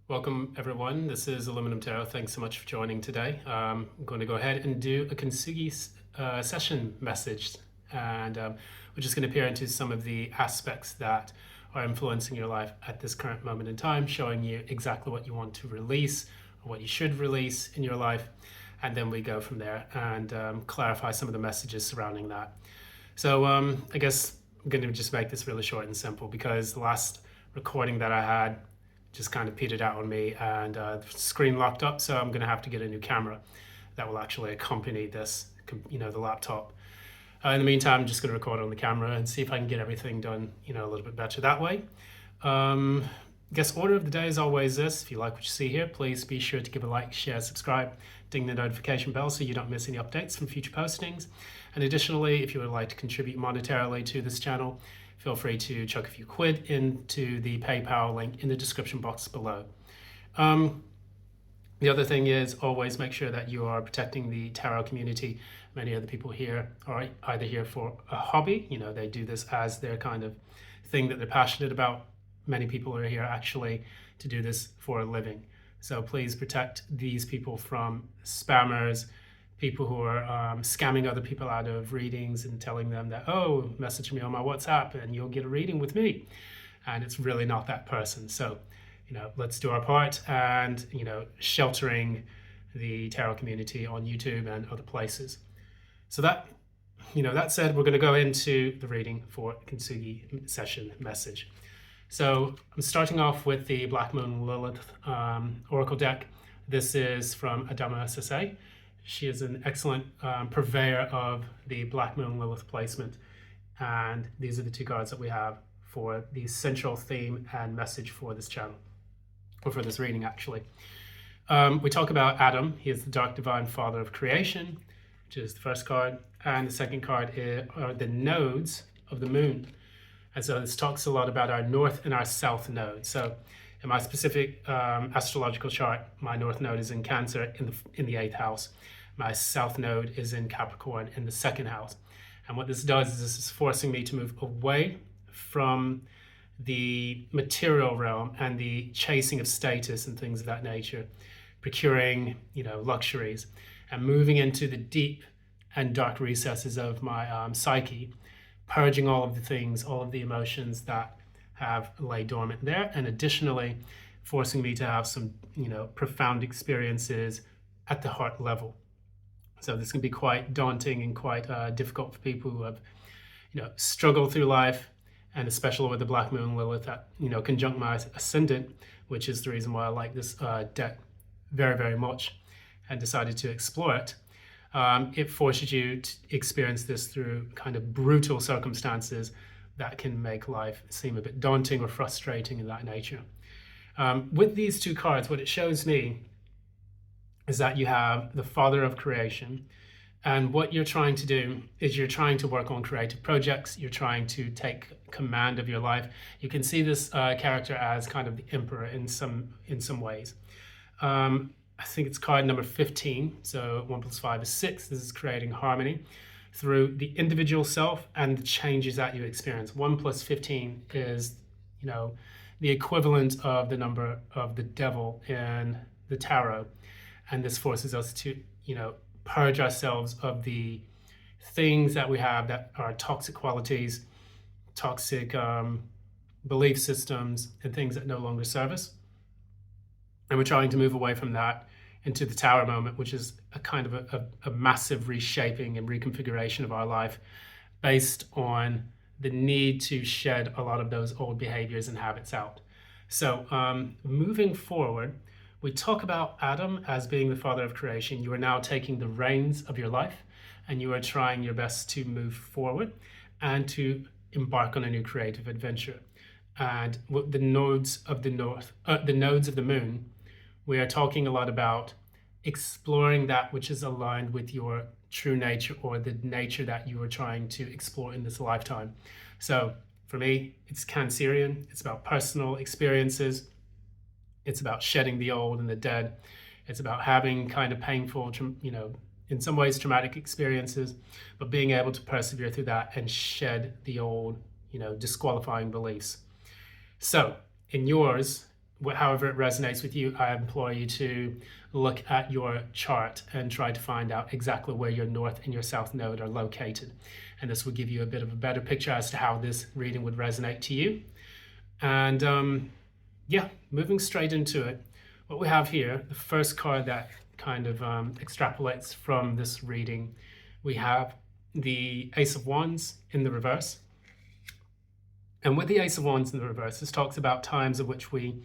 Welcome everyone, this is Aluminum Tarot. Thanks so much for joining today. I'm going to go ahead and do a Kintsugi Session message, and we're just going to peer into some of the aspects that are influencing your life at this current moment in time, showing you exactly what you want to release or what you should release in your life, and then we go from there and clarify some of the messages surrounding that. So I guess I'm going to just make this really short and simple because the last recording that I had just kind of petered out on me and the screen locked up, so I'm going to have to get a new camera that will actually accompany this, the laptop. In the meantime, I'm just going to record on the camera and see if I can get everything done, a little bit better that way. I guess order of the day is always this. If you like what you see here, please be sure to give a like, share, subscribe, ding the notification bell so you don't miss any updates from future postings. And additionally, if you would like to contribute monetarily to this channel, feel free to chuck a few quid into the PayPal link in the description box below. The other thing is always make sure that you are protecting the tarot community. Many other people here are either here for a hobby, they do this as their kind of thing that they're passionate about. Many people are here actually to do this for a living. So please protect these people from spammers, people who are scamming other people out of readings and telling them that, oh, message me on my WhatsApp and you'll get a reading with me. And it's really not that person. So, let's do our part and, sheltering the tarot community on YouTube and other places. So that said, we're going to go into the reading for Kintsugi Session message. So I'm starting off with the Black Moon Lilith Oracle deck. This is from Adama Sase. She is an excellent purveyor of the Black Moon Lilith placement. And these are the two cards that we have for the central theme and message for this channel, or for this reading actually. We talk about Adam. He is the dark divine father of creation, which is the first card. And the second card are the nodes of the moon. And so this talks a lot about our north and our south node. So in my specific astrological chart, my north node is in Cancer in the 8th house. My south node is in Capricorn in the 2nd house. And what this does is this is forcing me to move away from the material realm and the chasing of status and things of that nature, procuring, luxuries, and moving into the deep and dark recesses of my psyche, purging all of the things, all of the emotions that have lay dormant there, and additionally forcing me to have some, profound experiences at the heart level. So this can be quite daunting and quite difficult for people who have, struggled through life, and especially with the Black Moon Lilith that, conjunct my ascendant, which is the reason why I like this deck very, very much and decided to explore it. It forces you to experience this through kind of brutal circumstances that can make life seem a bit daunting or frustrating in that nature. With these two cards, what it shows me is that you have the father of creation, and what you're trying to do is you're trying to work on creative projects. You're trying to take command of your life. You can see this character as kind of the emperor in some ways. I think it's card number 15. So 1 + 5 is 6. This is creating harmony through the individual self and the changes that you experience. 1 + 15 is, the equivalent of the number of the devil in the tarot. And this forces us to, purge ourselves of the things that we have that are toxic qualities, toxic belief systems, and things that no longer serve us. And we're trying to move away from that into the Tower moment, which is a kind of a massive reshaping and reconfiguration of our life based on the need to shed a lot of those old behaviors and habits out. So moving forward, we talk about Adam as being the father of creation. You are now taking the reins of your life and you are trying your best to move forward and to embark on a new creative adventure. And with the nodes of the moon, we are talking a lot about exploring that which is aligned with your true nature, or the nature that you are trying to explore in this lifetime. So for me, it's Cancerian. It's about personal experiences. It's about shedding the old and the dead. It's about having kind of painful, in some ways traumatic experiences, but being able to persevere through that and shed the old, disqualifying beliefs. So in yours, however it resonates with you, I implore you to look at your chart and try to find out exactly where your north and your south node are located. And this will give you a bit of a better picture as to how this reading would resonate to you. And yeah, moving straight into it, what we have here, the first card that kind of extrapolates from this reading, we have the Ace of Wands in the reverse. And with the Ace of Wands in the reverse, this talks about times in which we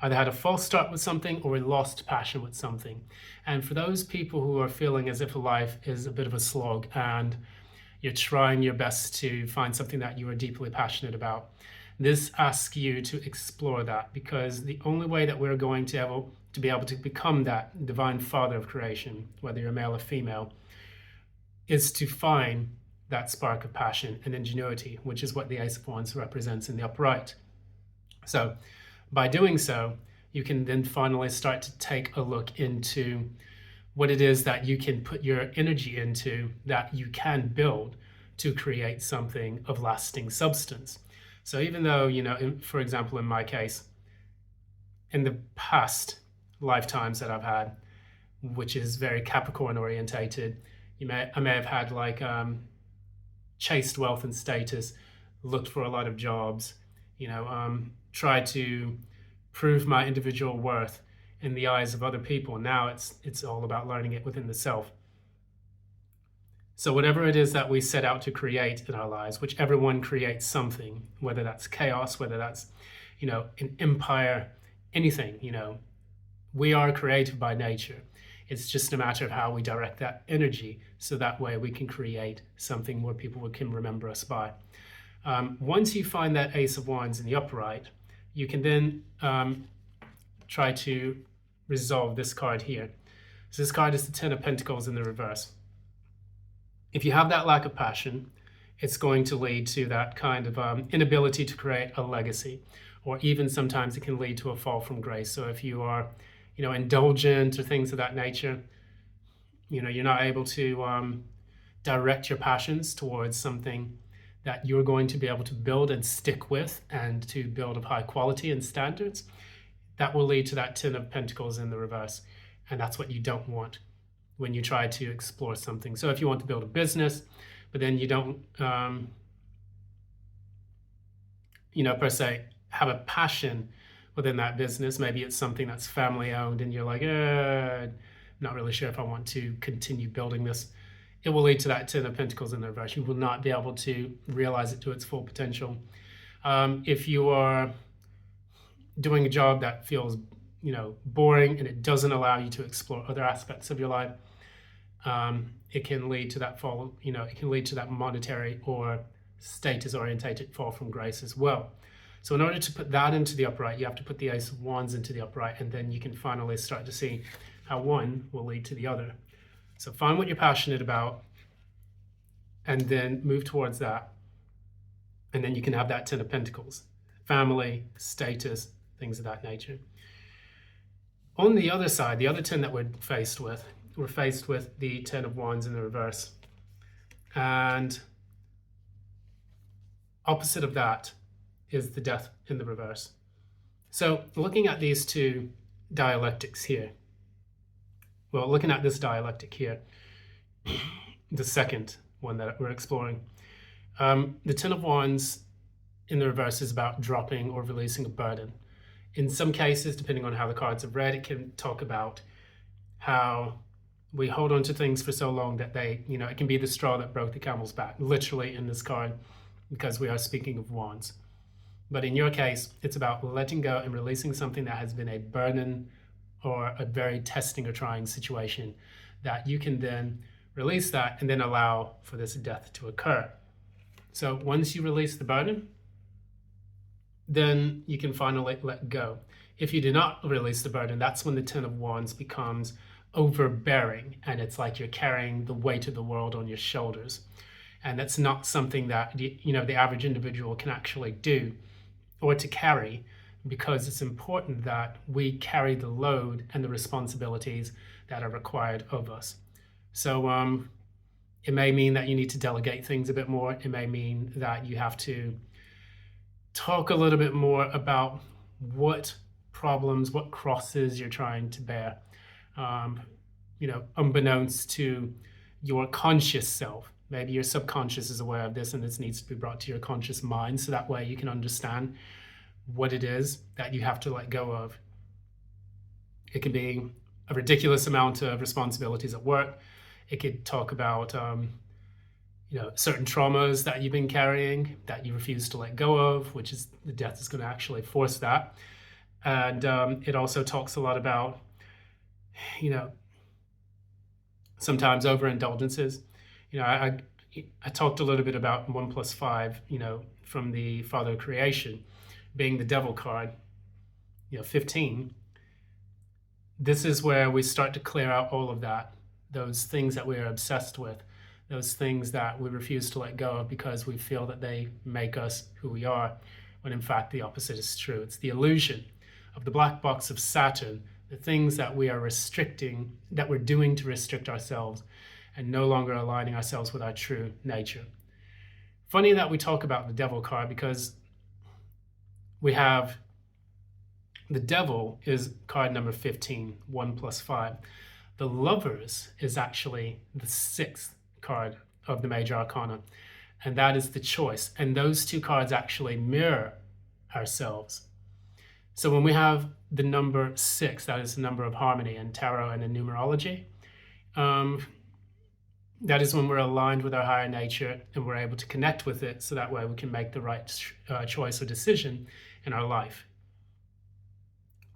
either had a false start with something or we lost passion with something. And for those people who are feeling as if life is a bit of a slog and you're trying your best to find something that you are deeply passionate about, this asks you to explore that, because the only way that we're going to be able to become that divine father of creation, whether you're male or female, is to find that spark of passion and ingenuity, which is what the Ace of Wands represents in the upright. So by doing so, you can then finally start to take a look into what it is that you can put your energy into, that you can build to create something of lasting substance. So even though, for example, in my case, in the past lifetimes that I've had, which is very Capricorn orientated, I may have had like chased wealth and status, looked for a lot of jobs, tried to prove my individual worth in the eyes of other people. Now it's all about learning it within the self. So whatever it is that we set out to create in our lives, which everyone creates something, whether that's chaos, whether that's, an empire, anything, we are creative by nature. It's just a matter of how we direct that energy, so that way we can create something where people can remember us by. Once you find that Ace of Wands in the upright, you can then try to resolve this card here. So this card is the Ten of Pentacles in the reverse. If you have that lack of passion, it's going to lead to that kind of inability to create a legacy, or even sometimes it can lead to a fall from grace. So if you are, indulgent or things of that nature, you're not able to direct your passions towards something that you're going to be able to build and stick with, and to build of high quality and standards, that will lead to that Ten of Pentacles in the reverse. And that's what you don't want when you try to explore something. So if you want to build a business, but then you don't, per se, have a passion within that business, maybe it's something that's family owned and you're like, I'm not really sure if I want to continue building this, it will lead to that Ten of Pentacles in the reverse. You will not be able to realize it to its full potential. If you are doing a job that feels, boring, and it doesn't allow you to explore other aspects of your life, it can lead to that fall, it can lead to that monetary or status orientated fall from grace as well. So in order to put that into the upright, you have to put the Ace of Wands into the upright, and then you can finally start to see how one will lead to the other. So find what you're passionate about, and then move towards that. And then you can have that Ten of Pentacles, family, status, things of that nature. On the other side, the other 10 that we're faced with the Ten of Wands in the reverse. And opposite of that is the Death in the reverse. So looking at these two dialectics here, looking at this dialectic here, the second one that we're exploring, the Ten of Wands in the reverse is about dropping or releasing a burden. In some cases, depending on how the cards are read, it can talk about how we hold on to things for so long that it can be the straw that broke the camel's back, literally in this card, because we are speaking of wands. But in your case, it's about letting go and releasing something that has been a burden or a very testing or trying situation, that you can then release that and then allow for this death to occur. So once you release the burden, then you can finally let go. If you do not release the burden, that's when the Ten of Wands becomes overbearing, and it's like you're carrying the weight of the world on your shoulders. And that's not something that the average individual can actually do or to carry, because it's important that we carry the load and the responsibilities that are required of us. So it may mean that you need to delegate things a bit more. It may mean that you have to talk a little bit more about what problems, what crosses you're trying to bear, unbeknownst to your conscious self. Maybe your subconscious is aware of this and this needs to be brought to your conscious mind so that way you can understand what it is that you have to let go of. It can be a ridiculous amount of responsibilities at work. It could talk about certain traumas that you've been carrying that you refuse to let go of, which is the death is going to actually force that. And it also talks a lot about, sometimes overindulgences. I talked a little bit about 1 + 5, from the Father of Creation, being the devil card, 15. This is where we start to clear out all of that, those things that we are obsessed with, those things that we refuse to let go of because we feel that they make us who we are, when in fact the opposite is true. It's the illusion of the black box of Saturn, the things that we are restricting, that we're doing to restrict ourselves and no longer aligning ourselves with our true nature. Funny that we talk about the devil card because we have the devil is card number 15, 1 + 5. The lovers is actually the 6th card of the major arcana, and that is the choice. And those two cards actually mirror ourselves. So when we have the number 6, that is the number of harmony in tarot and in numerology, that is when we're aligned with our higher nature and we're able to connect with it so that way we can make the right choice or decision in our life.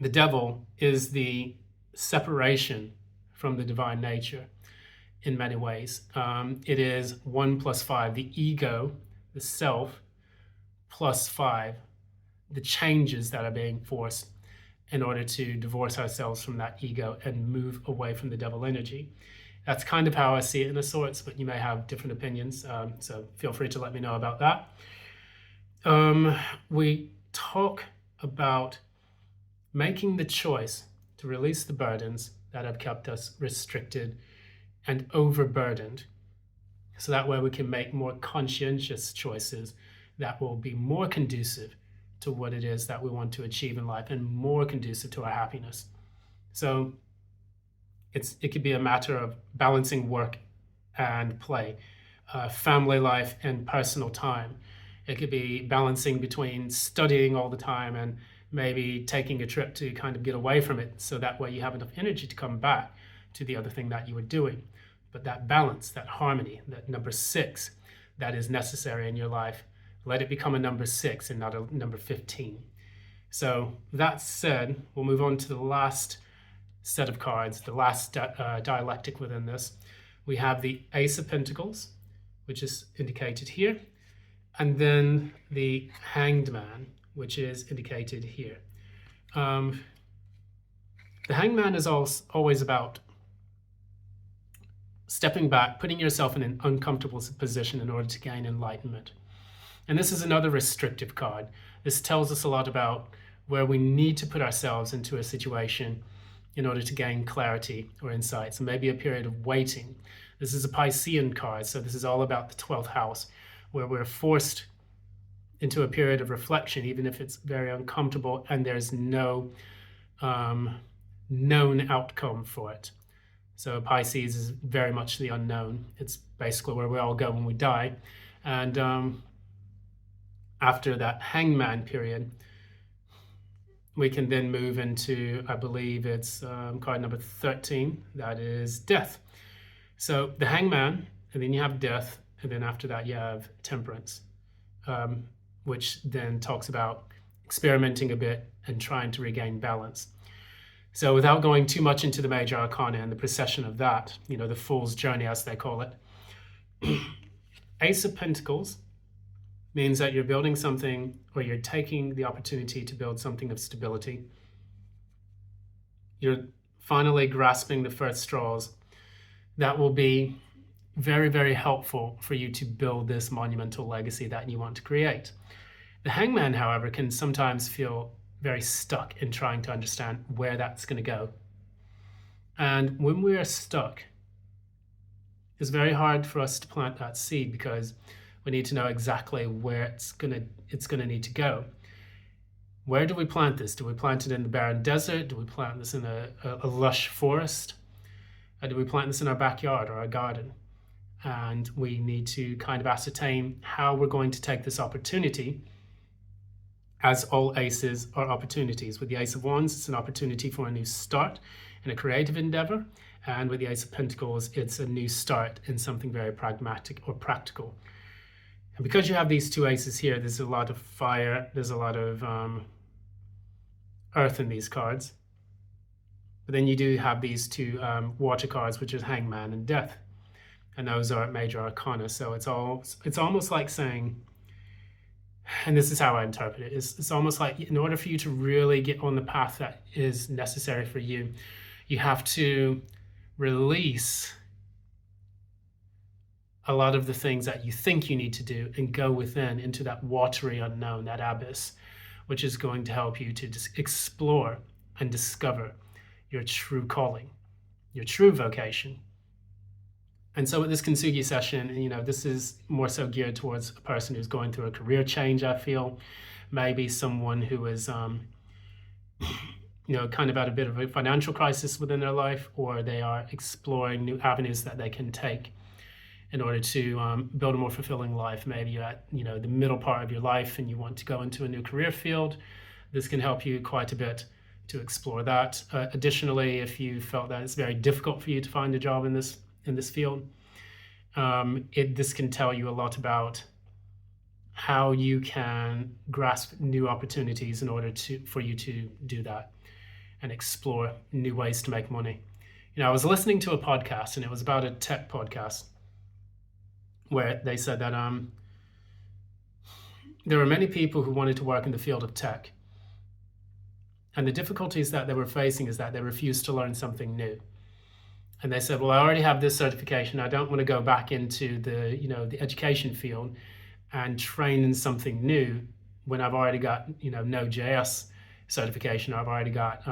The devil is the separation from the divine nature in many ways. It is 1 + 5, the ego, the self, +5, the changes that are being forced in order to divorce ourselves from that ego and move away from the devil energy. That's kind of how I see it in a sorts, but you may have different opinions, so feel free to let me know about that. We talk about making the choice to release the burdens that have kept us restricted and overburdened, so that way we can make more conscientious choices that will be more conducive to what it is that we want to achieve in life and more conducive to our happiness. So it could be a matter of balancing work and play, family life and personal time. It could be balancing between studying all the time and maybe taking a trip to kind of get away from it so that way you have enough energy to come back to the other thing that you were doing. But that balance, that harmony, that number 6 that is necessary in your life, let it become a number 6 and not a number 15. So that said, we'll move on to the last set of cards, the last dialectic within this. We have the Ace of Pentacles, which is indicated here, and then the Hanged Man, which is indicated here. The Hanged Man is always about stepping back, putting yourself in an uncomfortable position in order to gain enlightenment. And this is another restrictive card. This tells us a lot about where we need to put ourselves into a situation in order to gain clarity or insights, and maybe a period of waiting. This is a Piscean card, so this is all about the 12th house, where we're forced into a period of reflection, even if it's very uncomfortable and there's no known outcome for it. So Pisces is very much the unknown. It's basically where we all go when we die. And after that hangman period, we can then move into, I believe it's card number 13, that is death. So the hangman, and then you have death, and then after that you have temperance, which then talks about experimenting a bit and trying to regain balance. So without going too much into the major arcana and the procession of that, the fool's journey as they call it, Ace of Pentacles means that you're building something, or you're taking the opportunity to build something of stability. You're finally grasping the first straws that will be very, very helpful for you to build this monumental legacy that you want to create. The hangman, however, can sometimes feel very stuck in trying to understand where that's going to go. And when we are stuck, it's very hard for us to plant that seed because we need to know exactly where it's gonna need to go. Where do we plant this? Do we plant it in the barren desert? Do we plant this in a lush forest? Or do we plant this in our backyard or our garden? And we need to kind of ascertain how we're going to take this opportunity, as all aces are opportunities. With the Ace of Wands, it's an opportunity for a new start in a creative endeavor. And with the Ace of Pentacles, it's a new start in something very pragmatic or practical. And because you have these two aces here, there's a lot of fire, there's a lot of earth in these cards. But then you do have these two water cards, which is Hangman and Death. And those are major arcana. So it's almost like saying, and this is how I interpret it, it's almost like in order for you to really get on the path that is necessary for you, you have to release a lot of the things that you think you need to do and go within into that watery unknown, that abyss, which is going to help you to just explore and discover your true calling, your true vocation. And so with this Kintsugi session, you know, this is more so geared towards a person who's going through a career change, I feel. Maybe someone who is, you know, kind of at a bit of a financial crisis within their life, or they are exploring new avenues that they can take in order to build a more fulfilling life. Maybe you're at, you know, the middle part of your life and you want to go into a new career field. This can help you quite a bit to explore that. Additionally, if you felt that it's very difficult for you to find a job in this field, this can tell you a lot about how you can grasp new opportunities in order for you to do that and explore new ways to make money. You know, I was listening to a podcast, and it was about a tech podcast, where they said that there were many people who wanted to work in the field of tech. And the difficulties that they were facing is that they refused to learn something new. And they said, well, I already have this certification. I don't want to go back into the education field and train in something new when I've already got, Node.js certification. I've already got,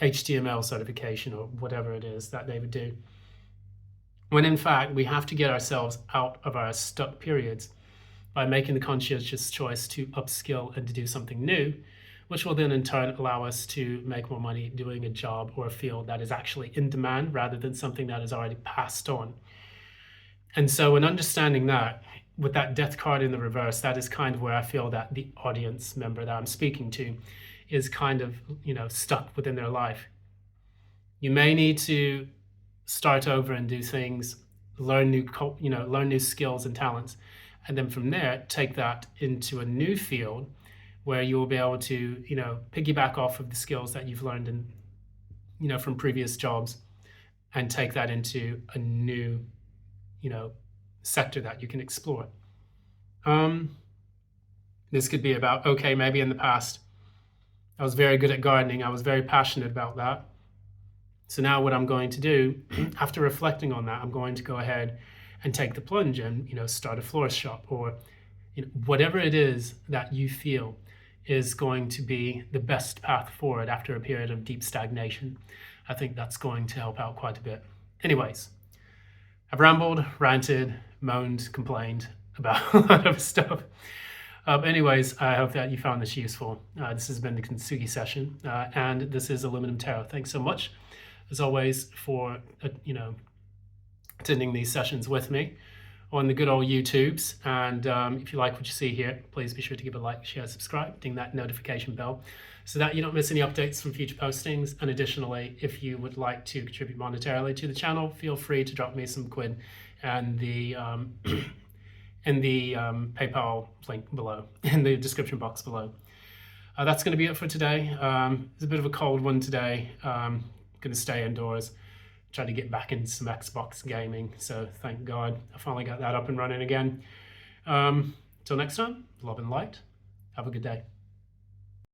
HTML certification, or whatever it is that they would do. When in fact, we have to get ourselves out of our stuck periods by making the conscientious choice to upskill and to do something new, which will then in turn allow us to make more money doing a job or a field that is actually in demand rather than something that is already passed on. And so in understanding that, with that death card in the reverse, that is kind of where I feel that the audience member that I'm speaking to is kind of, stuck within their life. You may need to start over and do things, learn new skills and talents, and then from there, take that into a new field where you will be able to, piggyback off of the skills that you've learned in, from previous jobs, and take that into a new, sector that you can explore. This could be about, okay, maybe in the past, I was very good at gardening. I was very passionate about that. So now what I'm going to do, after reflecting on that, I'm going to go ahead and take the plunge and, start a florist shop, or whatever it is that you feel is going to be the best path forward after a period of deep stagnation. I think that's going to help out quite a bit. Anyways, I've rambled, ranted, moaned, complained about a lot of stuff. Anyways, I hope that you found this useful. This has been the Kintsugi Session, and this is Aluminum Tarot. Thanks so much, as always, for attending these sessions with me on the good old YouTubes. And if you like what you see here, please be sure to give a like, share, subscribe, ding that notification bell so that you don't miss any updates from future postings. And additionally, if you would like to contribute monetarily to the channel, feel free to drop me some quid and the PayPal link below, in the description box below. That's going to be it for today. It's a bit of a cold one today. Going to stay indoors, try to get back into some Xbox gaming. So thank God I finally got that up and running again. Till next time, love and light. Have a good day.